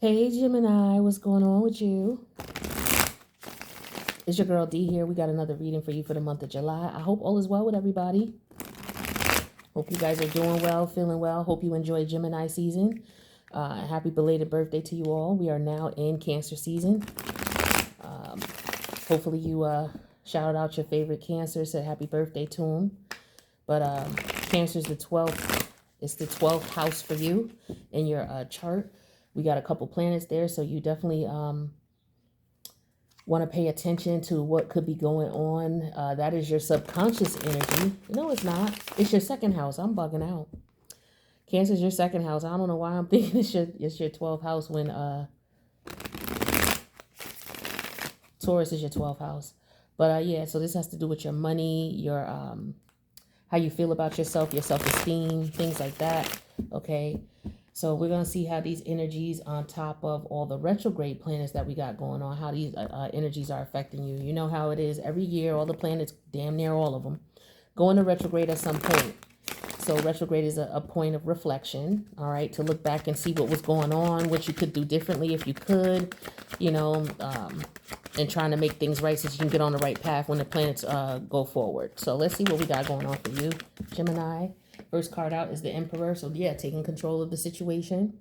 Hey Gemini, what's going on with you? It's your girl D here. We got another reading for you for the month of July. I hope all is well with everybody. Hope you guys are doing well, feeling well. Hope you enjoy Gemini season. Happy belated birthday to you all. We are now in Cancer season. Hopefully you shout out your favorite Cancer, said happy birthday to them. But Cancer is the 12th. It's the 12th house for you in your chart. We got a couple planets there, so you definitely want to pay attention to what could be going on. That is your subconscious energy. No, it's not. It's your second house. I'm bugging out. Cancer is your second house. I don't know why I'm thinking it's your 12th house when Taurus is your 12th house. But yeah, so this has to do with your money, your how you feel about yourself, your self-esteem, things like that. Okay. So we're going to see how these energies on top of all the retrograde planets that we got going on, how these energies are affecting you. You know how it is every year, all the planets, damn near all of them, go into retrograde at some point. So retrograde is a point of reflection, all right, to look back and see what was going on, what you could do differently if you could, you know, and trying to make things right so you can get on the right path when the planets go forward. So let's see what we got going on for you, Gemini. First card out is the Emperor. So yeah, taking control of the situation.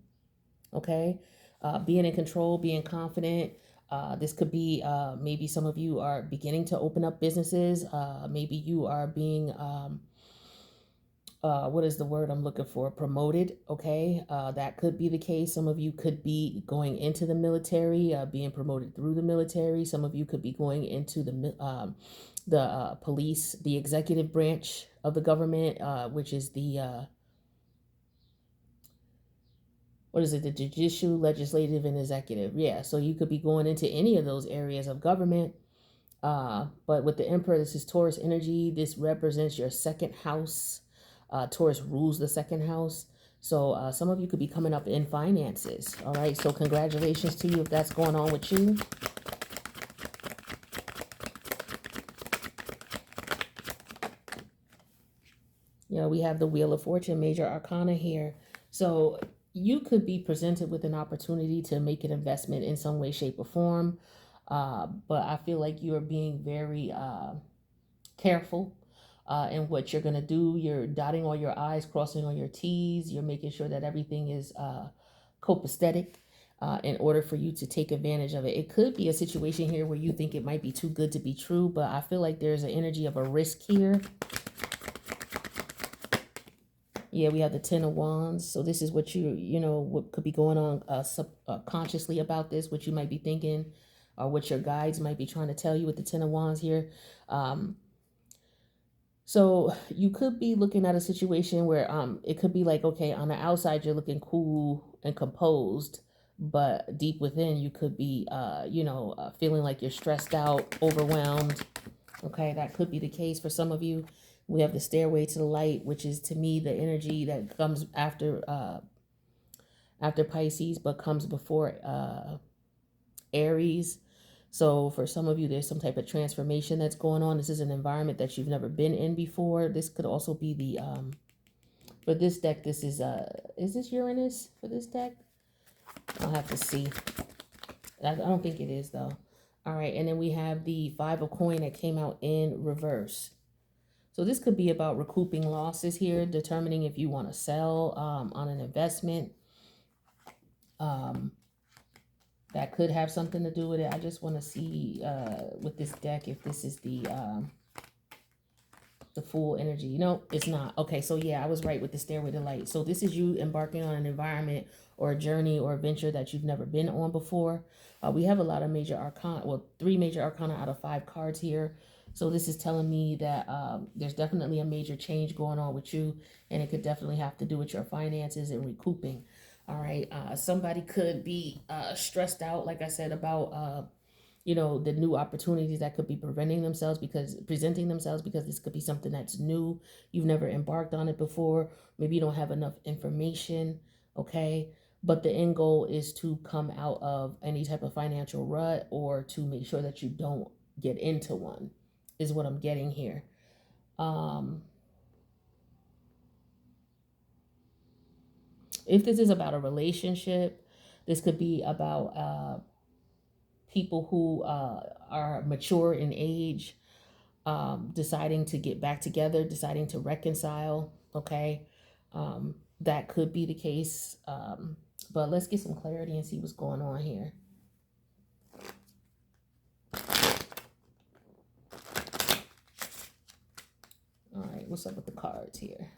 Okay. Being in control, being confident. This could be maybe some of you are beginning to open up businesses. Maybe you are being, what is the word I'm looking for? Promoted. Okay. That could be the case. Some of you could be going into the military, being promoted through the military. Some of you could be going into the police, the executive branch of the government, which is the what is it? The judicial, legislative, and executive. Yeah, so you could be going into any of those areas of government. But with the Emperor, this is Taurus energy. This represents your second house. Taurus rules the second house. So some of you could be coming up in finances. All right, so congratulations to you if that's going on with you. Yeah, we have the Wheel of Fortune, major arcana here. So you could be presented with an opportunity to make an investment in some way, shape, or form. But I feel like you are being very careful in what you're going to do. You're dotting all your I's, crossing all your T's. You're making sure that everything is copacetic in order for you to take advantage of it. It could be a situation here where you think it might be too good to be true, but I feel like there's an energy of a risk here. Yeah, we have the Ten of Wands. So this is what you know, what could be going on subconsciously about this, what you might be thinking, or what your guides might be trying to tell you with the Ten of Wands here. So you could be looking at a situation where it could be like, okay, on the outside you're looking cool and composed, but deep within you could be, feeling like you're stressed out, overwhelmed. Okay, that could be the case for some of you. We have the Stairway to the Light, which is to me the energy that comes after Pisces, but comes before Aries. So for some of you, there's some type of transformation that's going on. This is an environment that you've never been in before. This could also be the for this deck. This is this Uranus for this deck? I'll have to see. I don't think it is though. All right, and then we have the Five of Coin that came out in reverse. So this could be about recouping losses here, determining if you want to sell on an investment. That could have something to do with it. I just want to see with this deck if this is the Fool energy. No, it's not. Okay, so yeah, I was right with the Stairway to Light. So this is you embarking on an environment or a journey or a venture that you've never been on before. We have a lot of major arcana, well, 3 major arcana out of 5 cards here. So this is telling me that there's definitely a major change going on with you, and it could definitely have to do with your finances and recouping. All right, somebody could be stressed out, like I said, about the new opportunities that could be presenting themselves because this could be something that's new. You've never embarked on it before. Maybe you don't have enough information. Okay. But the end goal is to come out of any type of financial rut or to make sure that you don't get into one, is what I'm getting here. If this is about a relationship, This could be about people who are mature in age, deciding to get back together, deciding to reconcile. Okay. That could be the case. But let's get some clarity and see what's going on here. All right, what's up with the cards here?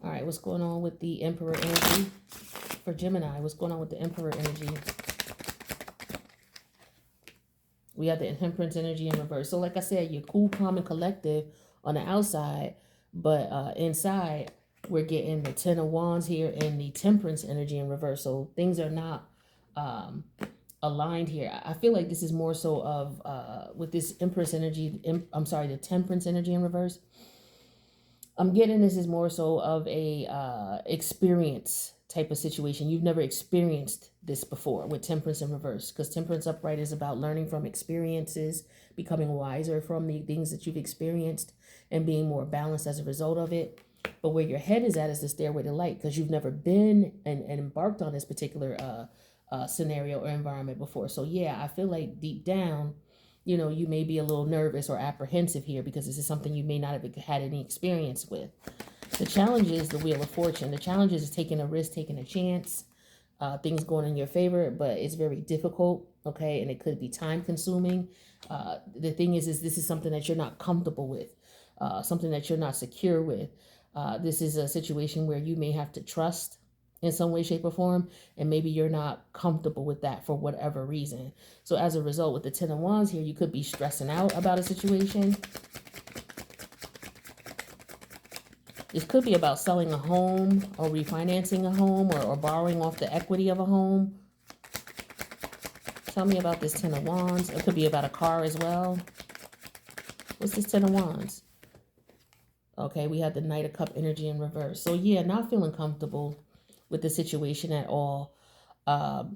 All right, what's going on with the Emperor energy for Gemini? What's going on with the Emperor energy? We have the Temperance energy in reverse. So like I said, you're cool, calm, and collective on the outside, but inside, we're getting the Ten of Wands here and the Temperance energy in reverse. So things are not aligned here. I feel like this is more so of with this Empress energy. The Temperance energy in reverse. I'm getting this is more so of a experience type of situation. You've never experienced this before with Temperance in reverse, because Temperance upright is about learning from experiences, becoming wiser from the things that you've experienced, and being more balanced as a result of it. But where your head is at is the stairway to light, because you've never been and embarked on this particular scenario or environment before. So yeah, I feel like deep down, you may be a little nervous or apprehensive here because this is something you may not have had any experience with. The challenge is the Wheel of Fortune. The challenge is taking a risk, taking a chance, things going in your favor, but it's very difficult, okay? And it could be time consuming. The thing is this is something that you're not comfortable with, something that you're not secure with. This is a situation where you may have to trust in some way, shape, or form, and maybe you're not comfortable with that for whatever reason. So as a result, with the Ten of Wands here, you could be stressing out about a situation. This could be about selling a home or refinancing a home or borrowing off the equity of a home. Tell me about this Ten of Wands. It could be about a car as well. What's this Ten of Wands? Okay, we have the Knight of Cup energy in reverse. So yeah, not feeling comfortable with the situation at all. But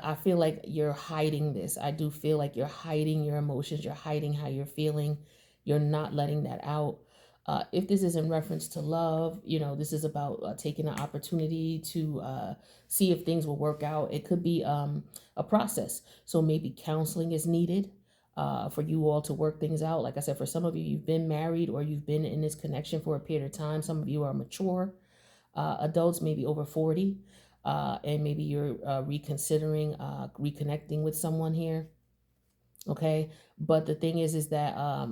I feel like you're hiding this. I do feel like you're hiding your emotions. You're hiding how you're feeling. You're not letting that out. If this is in reference to love, this is about taking an opportunity to see if things will work out. It could be a process. So maybe counseling is needed for you all to work things out. Like I said, for some of you, you've been married or you've been in this connection for a period of time. Some of you are mature adults, maybe over 40. And maybe you're reconsidering reconnecting with someone here. Okay. But the thing is that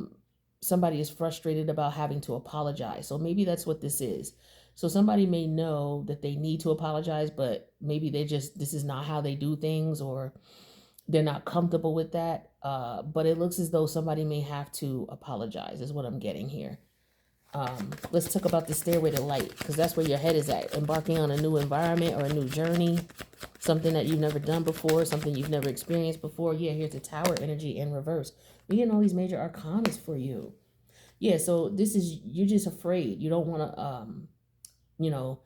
somebody is frustrated about having to apologize. So maybe that's what this is. So somebody may know that they need to apologize, but maybe this is not how they do things, or they're not comfortable with that. But it looks as though somebody may have to apologize is what I'm getting here. Let's talk about the stairway to light, because that's where your head is at, embarking on a new environment or a new journey, something that you've never done before, something you've never experienced before. Yeah, here's the Tower energy in reverse. We're getting all these major arcanas for you. Yeah, so you're just afraid. You don't want to,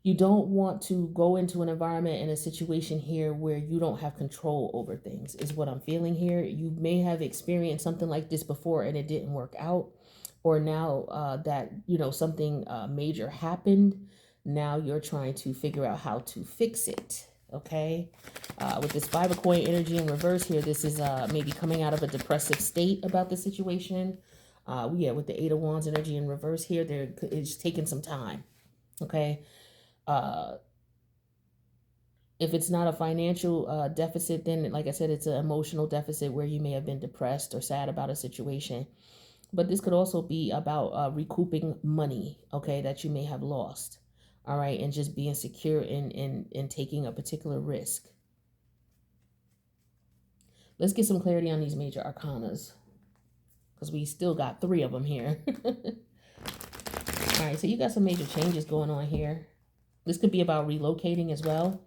you don't want to go into an environment and a situation here where you don't have control over things, is what I'm feeling here. You may have experienced something like this before and it didn't work out. Or now that, something major happened, now you're trying to figure out how to fix it, okay? With this Five of Coin energy in reverse here, this is maybe coming out of a depressive state about the situation. Yeah, with the Eight of Wands energy in reverse here, it's taking some time, okay? If it's not a financial deficit, then, like I said, it's an emotional deficit where you may have been depressed or sad about a situation. But this could also be about recouping money, okay, that you may have lost, all right, and just being secure in taking a particular risk. Let's get some clarity on these major arcanas, because we still got 3 of them here. All right, so you got some major changes going on here. This could be about relocating as well.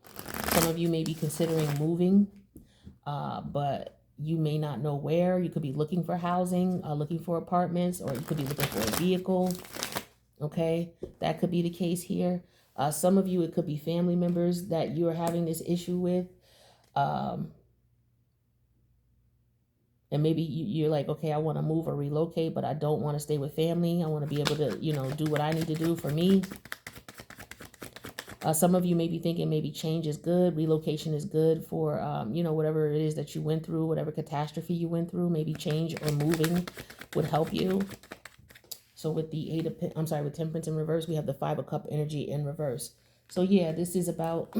Some of you may be considering moving, but you may not know where. You could be looking for housing, looking for apartments, or you could be looking for a vehicle. Okay, that could be the case here. Some of you, it could be family members that you are having this issue with. And maybe you're like, okay, I want to move or relocate, but I don't want to stay with family. I want to be able to, do what I need to do for me. Some of you may be thinking maybe change is good, relocation is good for, whatever it is that you went through, whatever catastrophe you went through. Maybe change or moving would help you. So with the with Temperance in reverse, we have the Five of Cup energy in reverse. So yeah, this is about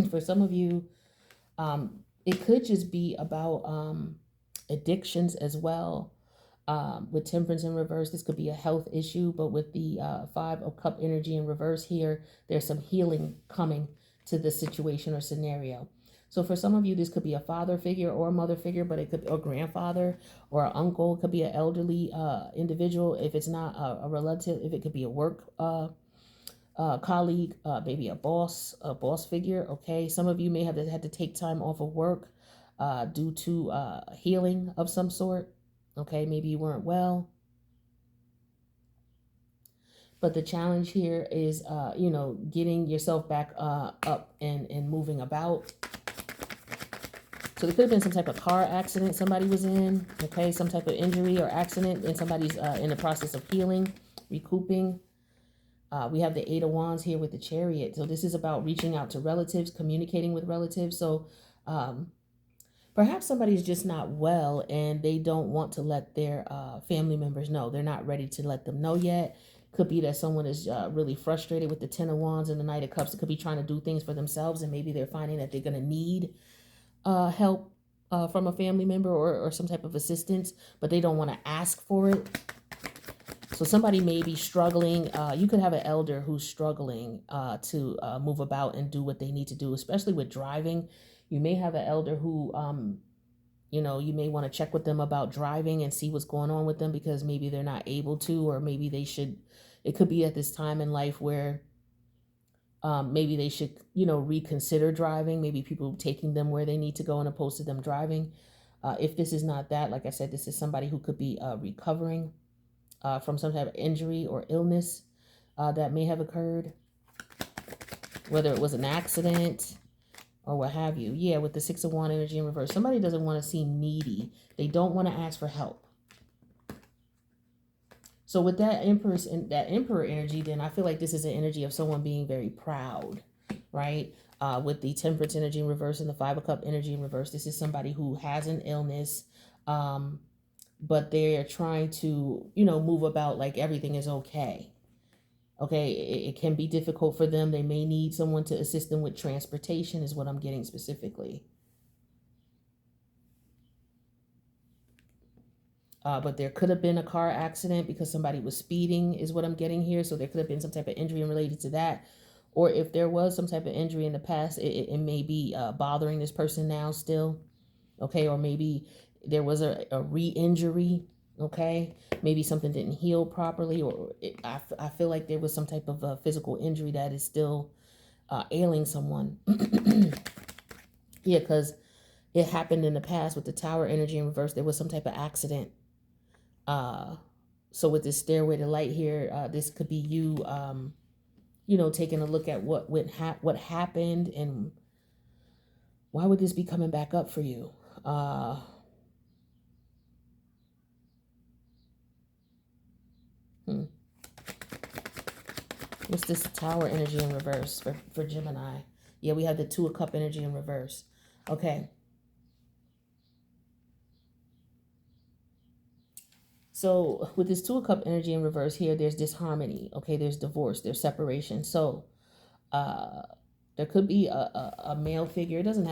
for some of you, it could just be about addictions as well. With Temperance in reverse, this could be a health issue, but with the Five of Cup energy in reverse here, there's some healing coming to the situation or scenario. So for some of you, this could be a father figure or a mother figure, but it could be a grandfather or an uncle. It could be an elderly individual. If it's not a relative, if it could be a work colleague, maybe a boss figure. Okay, some of you may have had to take time off of work due to healing of some sort. Okay, maybe you weren't well. But the challenge here is, getting yourself back up and moving about. So there could have been some type of car accident somebody was in, okay, some type of injury or accident, and somebody's in the process of healing, recouping. We have the Eight of Wands here with the Chariot. So this is about reaching out to relatives, communicating with relatives. So perhaps somebody's just not well and they don't want to let their family members know. They're not ready to let them know yet. Could be that someone is really frustrated with the Ten of Wands and the Knight of Cups. It could be trying to do things for themselves, and maybe they're finding that they're going to need help from a family member or some type of assistance, but they don't want to ask for it. So somebody may be struggling. You could have an elder who's struggling to move about and do what they need to do, especially with driving. You may have an elder who, you may want to check with them about driving and see what's going on with them, because maybe they're not able to, or maybe they should. It could be at this time in life where maybe they should, reconsider driving. Maybe people taking them where they need to go, and opposed to them driving. If this is not that, like I said, this is somebody who could be recovering from some type of injury or illness that may have occurred, whether it was an accident or what have you. Yeah, with the Six of Wands energy in reverse, somebody doesn't want to seem needy. They don't want to ask for help. So with that emperor energy, then I feel like this is an energy of someone being very proud, right? With the Temperance energy in reverse and the Five of Cup energy in reverse, this is somebody who has an illness, but they're trying to, move about like everything is okay. Okay, it can be difficult for them. They may need someone to assist them with transportation, is what I'm getting specifically. But there could have been a car accident because somebody was speeding, is what I'm getting here. So there could have been some type of injury related to that. Or if there was some type of injury in the past, it may be bothering this person now still. Okay, or maybe there was a re-injury. Okay, maybe something didn't heal properly, or I feel like there was some type of physical injury that is still ailing someone. Yeah, because it happened in the past with the Tower energy in reverse. There was some type of accident. So with this Stairway to Light here, this could be you, taking a look at what happened, and why would this be coming back up for you? What's this Tower energy in reverse for Gemini? Yeah, we have the Two of Cup energy in reverse. Okay. So with this Two of Cup energy in reverse here, there's disharmony. Okay, there's divorce, there's separation. So there could be a male figure. It doesn't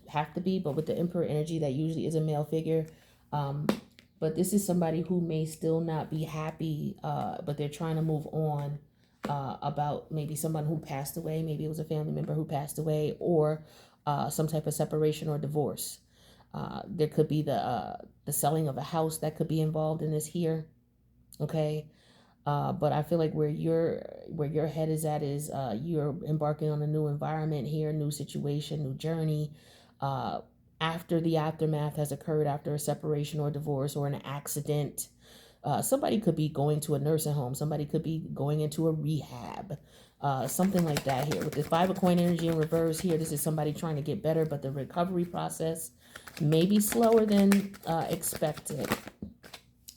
have to be, but with the Emperor energy, that usually is a male figure. But this is somebody who may still not be happy, but they're trying to move on about maybe someone who passed away. Maybe it was a family member who passed away, or some type of separation or divorce. There could be the selling of a house that could be involved in this here. Okay. But I feel like where your head is at is you're embarking on a new environment here, new situation, new journey. After the aftermath has occurred, after a separation or divorce or an accident, Somebody could be going to a nursing home. Somebody could be going into a rehab. Something like that here. With the Five of Coin energy in reverse here, this is somebody trying to get better, but the recovery process may be slower than expected.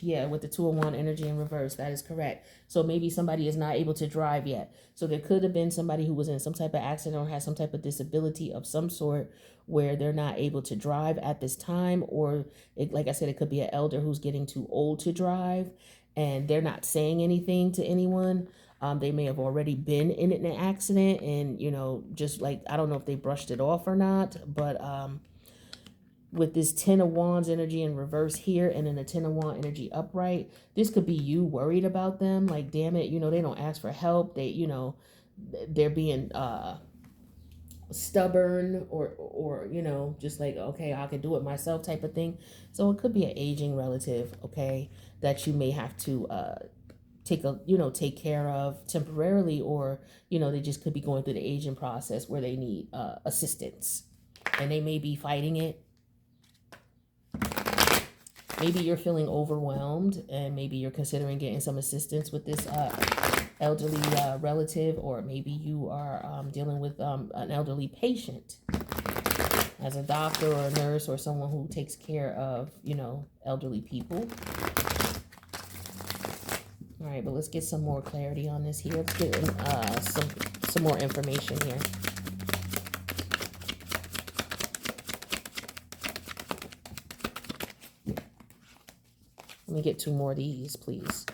Yeah, with the Two of Wands energy in reverse, that is correct. So maybe somebody is not able to drive yet. So there could have been somebody who was in some type of accident or has some type of disability of some sort where they're not able to drive at this time. Or like I said, it could be an elder who's getting too old to drive and they're not saying anything to anyone. They may have already been in an accident and, just like, I don't know if they brushed it off or not, but with this Ten of Wands energy in reverse here and then the Ten of Wands energy upright, this could be you worried about them. Like, damn it, they don't ask for help. They're being stubborn or just like, okay, I could do it myself type of thing. So it could be an aging relative, okay, that you may have to take care of temporarily, or they just could be going through the aging process where they need assistance and they may be fighting it. Maybe you're feeling overwhelmed and maybe you're considering getting some assistance with this elderly relative, or maybe you are dealing with an elderly patient as a doctor or a nurse or someone who takes care of, elderly people. All right, but let's get some more clarity on this here. Let's get some more information here. Let me get two more of these, please.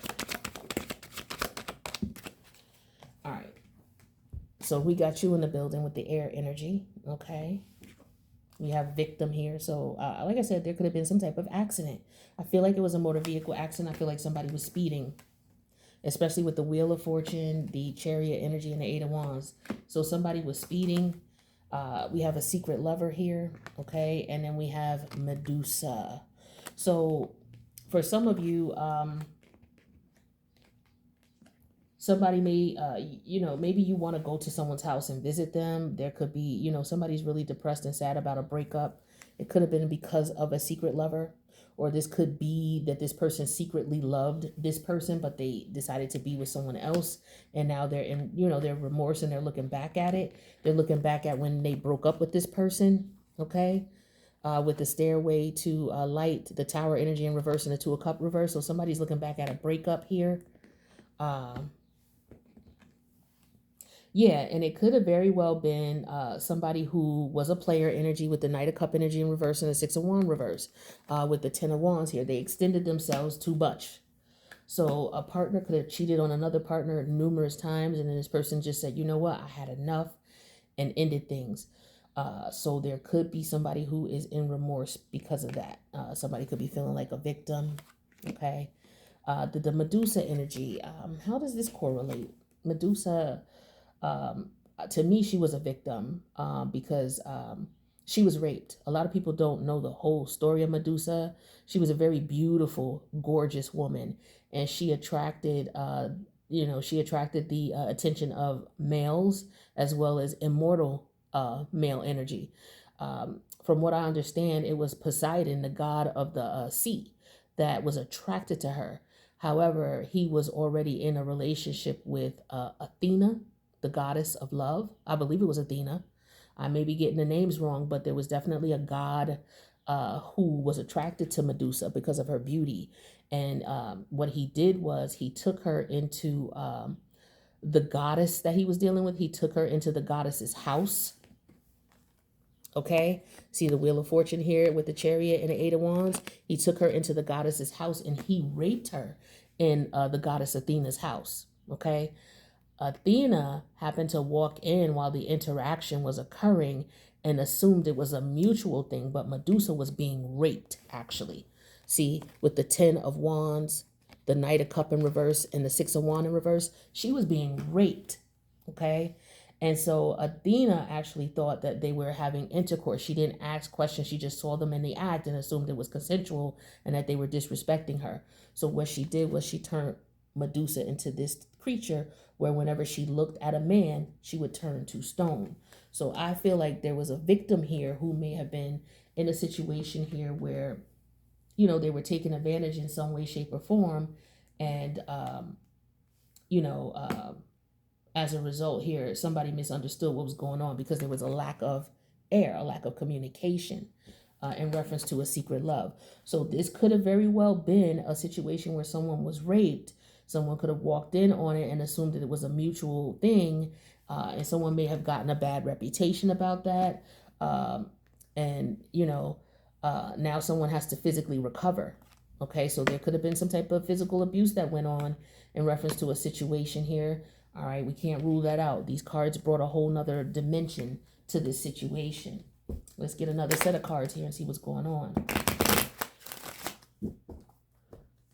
All right. So we got you in the building with the air energy, okay? We have victim here. So like I said, there could have been some type of accident. I feel like it was a motor vehicle accident. I feel like somebody was speeding, especially with the Wheel of Fortune, the Chariot energy, and the Eight of Wands. So somebody was speeding. We have a secret lover here, okay? And then we have Medusa. So for some of you, somebody may, maybe you want to go to someone's house and visit them. There could be, somebody's really depressed and sad about a breakup. It could have been because of a secret lover, or this could be that this person secretly loved this person, but they decided to be with someone else. And now they're in, their remorse and they're looking back at it. They're looking back at when they broke up with this person, okay? With the Stairway to Light, the Tower energy in reverse, and the Two of Cups reverse. So somebody's looking back at a breakup here. Yeah, and it could have very well been somebody who was a player energy with the Knight of Cup energy in reverse and the Six of Wands reverse. With the Ten of Wands here, they extended themselves too much. So a partner could have cheated on another partner numerous times, and then this person just said, you know what, I had enough, and ended things. So there could be somebody who is in remorse because of that. Somebody could be feeling like a victim, okay? The Medusa energy, how does this correlate? Medusa, to me, she was a victim because she was raped. A lot of people don't know the whole story of Medusa. She was a very beautiful, gorgeous woman, and she attracted, the attention of males as well as immortal male energy. From what I understand, it was Poseidon, the god of the sea, that was attracted to her. However, he was already in a relationship with Athena, the goddess of love. I believe it was Athena. I may be getting the names wrong, but there was definitely a god who was attracted to Medusa because of her beauty. And what he did was he took her into the goddess that he was dealing with. He took her into the goddess's house. Okay, see the Wheel of Fortune here with the Chariot and the Eight of Wands. He took her into the goddess's house and he raped her in the goddess Athena's house. Okay, Athena happened to walk in while the interaction was occurring and assumed it was a mutual thing, but Medusa was being raped, actually. See, with the Ten of Wands, the Knight of Cup in reverse, and the Six of Wands in reverse, she was being raped, okay? And so Athena actually thought that they were having intercourse. She didn't ask questions. She just saw them in the act and assumed it was consensual and that they were disrespecting her. So what she did was she turned Medusa into this creature where whenever she looked at a man, she would turn to stone. So I feel like there was a victim here who may have been in a situation here where they were taken advantage in some way, shape, or form. And, you know, as a result here, somebody misunderstood what was going on because there was a lack of air, a lack of communication in reference to a secret love. So this could have very well been a situation where someone was raped. Someone could have walked in on it and assumed that it was a mutual thing, and someone may have gotten a bad reputation about that. Um, and now someone has to physically recover. Okay, so there could have been some type of physical abuse that went on in reference to a situation here. All right, we can't rule that out. These cards brought a whole nother dimension to this situation. Let's get another set of cards here and see what's going on.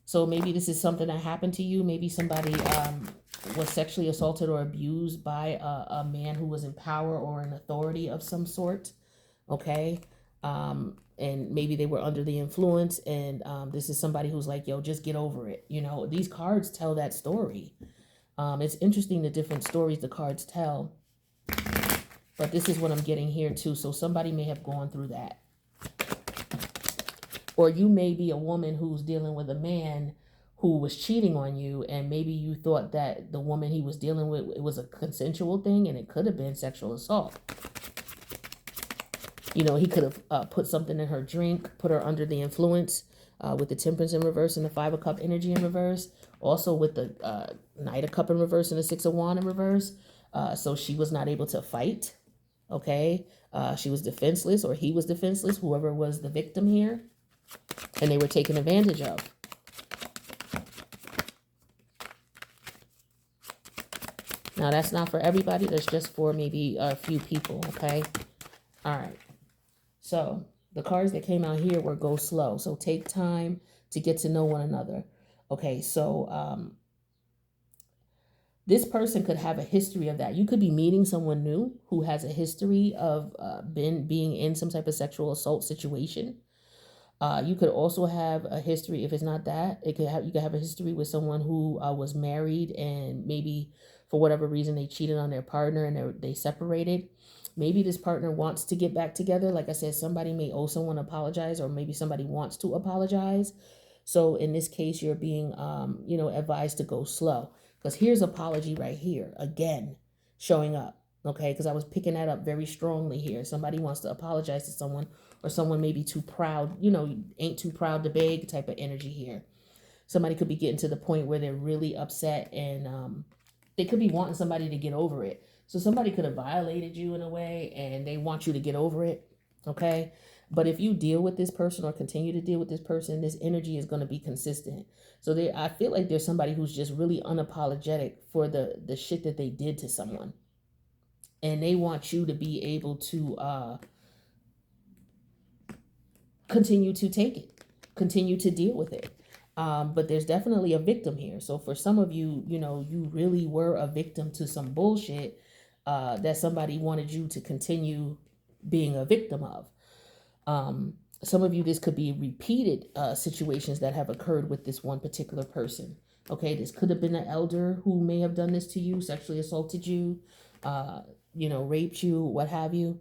So maybe this is something that happened to you. Maybe somebody was sexually assaulted or abused by a man who was in power or in authority of some sort. Okay. And maybe they were under the influence, and this is somebody who's like, yo, just get over it. These cards tell that story. It's interesting the different stories the cards tell, but this is what I'm getting here too. So somebody may have gone through that. Or you may be a woman who's dealing with a man who was cheating on you, and maybe you thought that the woman he was dealing with, it was a consensual thing, and it could have been sexual assault. He could have put something in her drink, put her under the influence, with the Temperance in reverse and the Five of Cup energy in reverse. Also with the Knight of Cup in reverse and the Six of Wand in reverse. So she was not able to fight. Okay. She was defenseless, or he was defenseless, whoever was the victim here. And they were taken advantage of. Now, that's not for everybody. That's just for maybe a few people. Okay. All right. So the cards that came out here were go slow. So take time to get to know one another. Okay, so this person could have a history of that. You could be meeting someone new who has a history of being in some type of sexual assault situation. You could also have a history, if it's not that, you could have a history with someone who was married, and maybe for whatever reason they cheated on their partner and they separated. Maybe this partner wants to get back together. Like I said, somebody may owe someone apologize, or maybe somebody wants to apologize. So in this case, you're being, advised to go slow, because here's apology right here again showing up. Okay, because I was picking that up very strongly here. Somebody wants to apologize to someone, or someone may be too proud, ain't too proud to beg type of energy here. Somebody could be getting to the point where they're really upset, and they could be wanting somebody to get over it. So somebody could have violated you in a way, and they want you to get over it. Okay. But if you deal with this person or continue to deal with this person, this energy is going to be consistent. So I feel like there's somebody who's just really unapologetic for the shit that they did to someone. And they want you to be able to continue to take it, continue to deal with it. But there's definitely a victim here. So for some of you, you really were a victim to some bullshit that somebody wanted you to continue being a victim of. Some of you, this could be repeated situations that have occurred with this one particular person. Okay, this could have been an elder who may have done this to you, sexually assaulted you, raped you, what have you.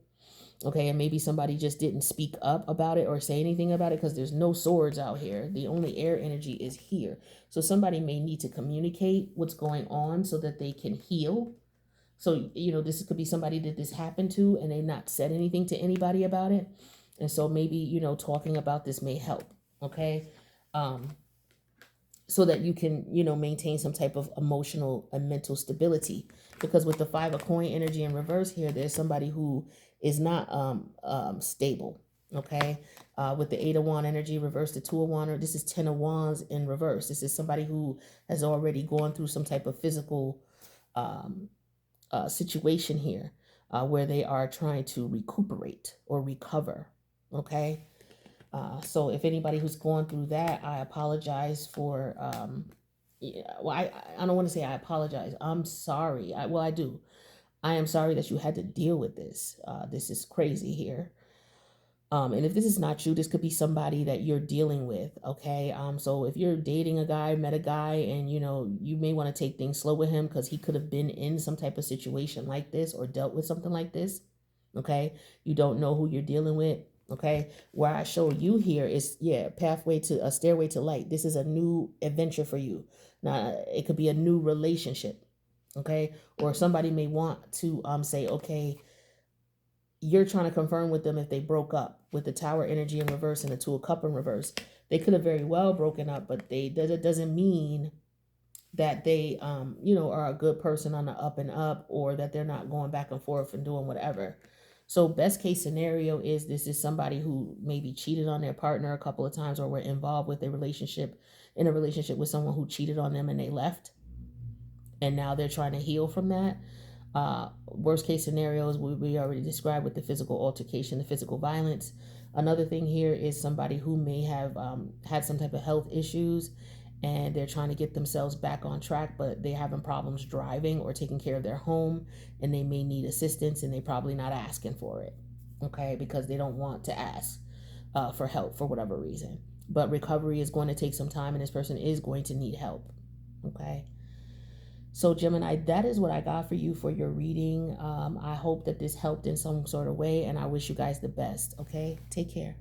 Okay, and maybe somebody just didn't speak up about it or say anything about it, because there's no swords out here. The only air energy is here. So somebody may need to communicate what's going on so that they can heal. So, this could be somebody that this happened to, and they not said anything to anybody about it. And so maybe, talking about this may help. Okay. So that you can, maintain some type of emotional and mental stability. Because with the Five of Coin energy in reverse here, there's somebody who is not stable. Okay. With the Eight of Wands energy reverse, the Two of Wands, this is Ten of Wands in reverse. This is somebody who has already gone through some type of physical situation here, where they are trying to recuperate or recover. Okay. So if anybody who's going through that, I apologize for, I don't want to say I apologize. I'm sorry. I do. I am sorry that you had to deal with this. This is crazy here. And if this is not you, this could be somebody that you're dealing with. Okay. So if you're dating a guy, met a guy, and you may want to take things slow with him, because he could have been in some type of situation like this or dealt with something like this. Okay. You don't know who you're dealing with. Okay, where I show you here is, yeah, pathway to a stairway to light. This is a new adventure for you. Now it could be a new relationship, okay, or somebody may want to say, okay, you're trying to confirm with them if they broke up with the Tower energy in reverse and the Two of Cup in reverse. They could have very well broken up, but that doesn't mean that they are a good person on the up and up, or that they're not going back and forth and doing whatever. So best case scenario is this is somebody who maybe cheated on their partner a couple of times, or were involved with a relationship with someone who cheated on them and they left, and now they're trying to heal from that. Worst case scenarios we already described with the physical altercation, the physical violence. Another thing here is somebody who may have had some type of health issues, and they're trying to get themselves back on track, but they're having problems driving or taking care of their home, and they may need assistance, and they're probably not asking for it, okay, because they don't want to ask for help for whatever reason. But recovery is going to take some time, and this person is going to need help, okay? So, Gemini, that is what I got for you for your reading. I hope that this helped in some sort of way, and I wish you guys the best. Okay, take care.